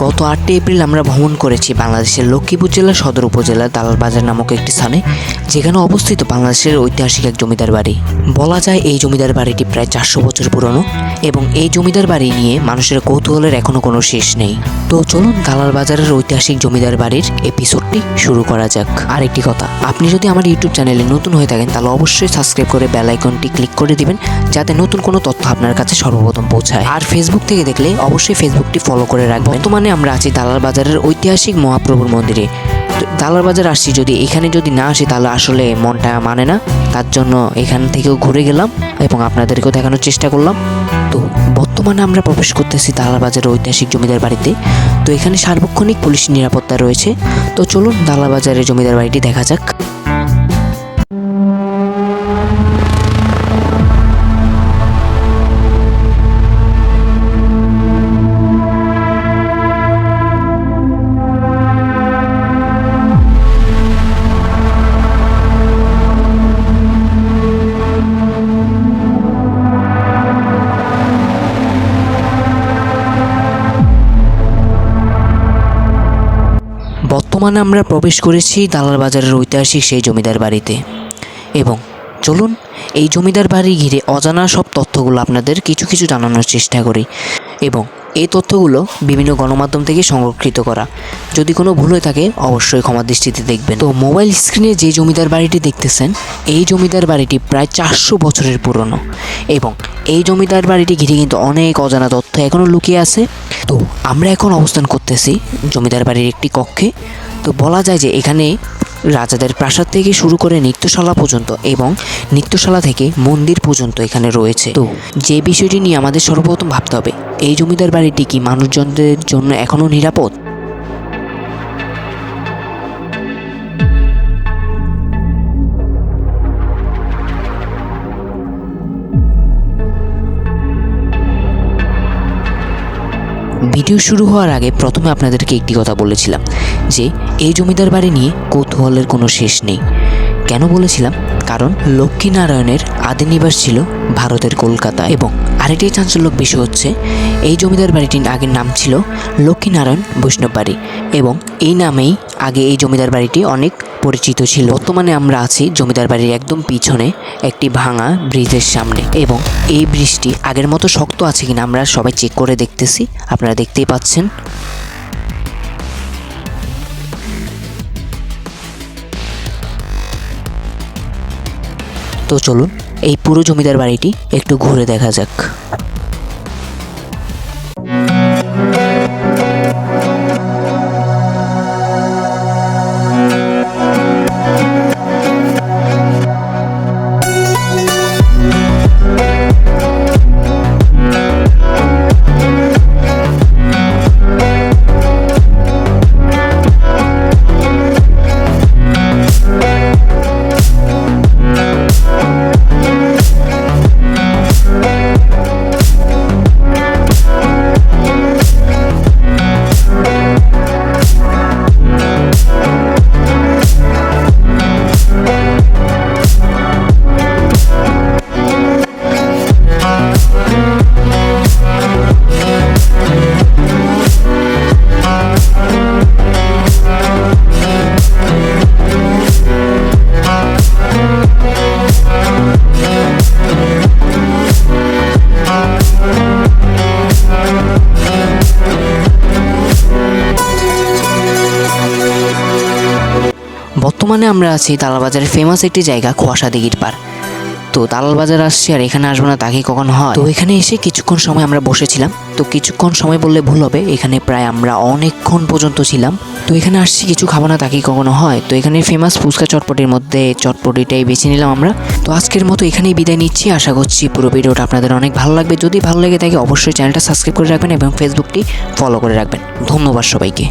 গত 8 এপ্রিল আমরা ভ্রমণ করেছি বাংলাদেশের লক্ষ্মীপুর জেলার সদর উপজেলার দালাল বাজার নামক একটি স্থানে, যেখানে অবস্থিত বাংলাদেশের ঐতিহাসিক এক জমিদার বাড়ি। বলা যায় এই জমিদার বাড়িটি প্রায় 400 বছর পুরনো এবং এই জমিদার বাড়ি নিয়ে মানুষের কৌতূহলের এখনো কোনো শেষ নেই। তো চলুন দালাল বাজারের ঐতিহাসিক জমিদার বাড়ির এপিসোডটি শুরু করা যাক। আর একটি কথা, আপনি যদি আমার ইউটিউব চ্যানেলে নতুন হয়ে থাকেন তাহলে অবশ্যই সাবস্ক্রাইব করে বেল আইকনটি ক্লিক করে দিবেন, যাতে নতুন কোনো তথ্য আপনার কাছে সর্বপ্রথম পৌঁছায়। আর ফেসবুক থেকে দেখলে অবশ্যই ফেসবুকটি ফলো করে রাখবেন। বর্তমানে আমরা আছি দালাল বাজারের ঐতিহাসিক মহাপ্রভুর মন্দিরে। দালাল বাজার আসছি, যদি এখানে না আসি তাহলে আসলে মনটা মানে না। তার জন্য এখান থেকেও ঘুরে গেলাম এবং আপনাদেরকেও দেখানোর চেষ্টা করলাম। তো বর্তমানে আমরা প্রবেশ করতেছি দালাল বাজারের ঐতিহাসিক জমিদার বাড়িতে। তো এখানে সার্বক্ষণিক পুলিশ নিরাপত্তা রয়েছে। তো চলুন দালাল বাজারের জমিদার বাড়িটি দেখা যাক। বর্তমানে আমরা প্রবেশ করেছি দালাল বাজারের ঐতিহাসিক সেই জমিদার বাড়িতে এবং চলুন এই জমিদার বাড়ি ঘিরে অজানা সব তথ্যগুলো আপনাদের কিছু কিছু জানানোর চেষ্টা করি। এবং এই তথ্যগুলো বিভিন্ন গণমাধ্যম থেকে সংরক্ষিত করা। যদি কোনো ভুল হয়ে থাকে অবশ্যই ক্ষমা দৃষ্টিতে দেখবেন। তো মোবাইল স্ক্রিনে যে জমিদার বাড়িটি দেখতেছেন, এই জমিদার বাড়িটি প্রায় 400 বছরের পুরনো এবং এই জমিদার বাড়িটি ঘিরে কিন্তু অনেক অজানা তথ্য এখনও লুকিয়ে আছে। তো আমরা এখন অবস্থান করতেছি জমিদার বাড়ির একটি কক্ষে। তো বলা যায় যে এখানে রাজাদের প্রাসাদ থেকে শুরু করে নৃত্যশালা পর্যন্ত এবং নৃত্যশালা থেকে মন্দির পর্যন্ত এখানে রয়েছে। তো যে বিষয়টি নিয়ে আমাদের সর্বপ্রথম ভাবতে হবে, এই জমিদার বাড়িটি কি মানুষজনদের জন্য এখনও নিরাপদ? ভিডিও শুরু হওয়ার আগে প্রথমে আপনাদেরকে একটি কথা বলেছিলাম যে এই জমিদার বাড়ি নিয়ে কৌতূহলের কোনো শেষ নেই। কেন বলেছিলাম? কারণ লক্ষ্মীনারায়ণের আদি নিবাস ছিল ভারতের কলকাতা। এবং আরেকটি চাঞ্চল্যক বিষয় হচ্ছে, এই জমিদার বাড়িটির আগের নাম ছিল লক্ষ্মীনারায়ণ বৈষ্ণব বাড়ি এবং এই নামেই আগে এই জমিদার বাড়িটি অনেক পরিচিত ছিল। বর্তমানে আমরা আছি জমিদার বাড়ির একদম পিছনে একটি ভাঙা ব্রিজের সামনে এবং এই ব্রিজটি আগের মতো শক্ত আছে কিনা আমরা সবাই চেক করে দেখতেছি। আপনারা দেখতেই পাচ্ছেন। তো চলুন এই পুরো জমিদার বাড়িটি একটু ঘুরে দেখা যাক। বর্তমানে আমরা আছি দালাল বাজারের ফেমাস একটি জায়গা খোয়াশা দিঘির পার। তো দালাল বাজার আসছি আর এখানে আসবো না তা কি কখন হয়? তো এখানে এসে কিছুক্ষণ সময় আমরা বসেছিলাম। তো কিছুক্ষণ সময় বললে ভুল হবে, এখানে প্রায় আমরা অনেকক্ষণ পর্যন্ত ছিলাম। তো এখানে আসছি কিছু খাবো না তা কি কখনো হয়? তো এখানে ফেমাস ফুচকা চটপটির মধ্যে চটপটিটাই বেছে নিলাম আমরা। তো আজকের মতো এখানেই বিদায় নিচ্ছি। আশা করছি পুরো ভিডিওটা আপনাদের অনেক ভালো লাগবে। যদি ভালো লেগে থাকে অবশ্যই চ্যানেলটা সাবস্ক্রাইব করে রাখবেন এবং ফেসবুকটি ফলো করে রাখবেন। ধন্যবাদ সবাইকে।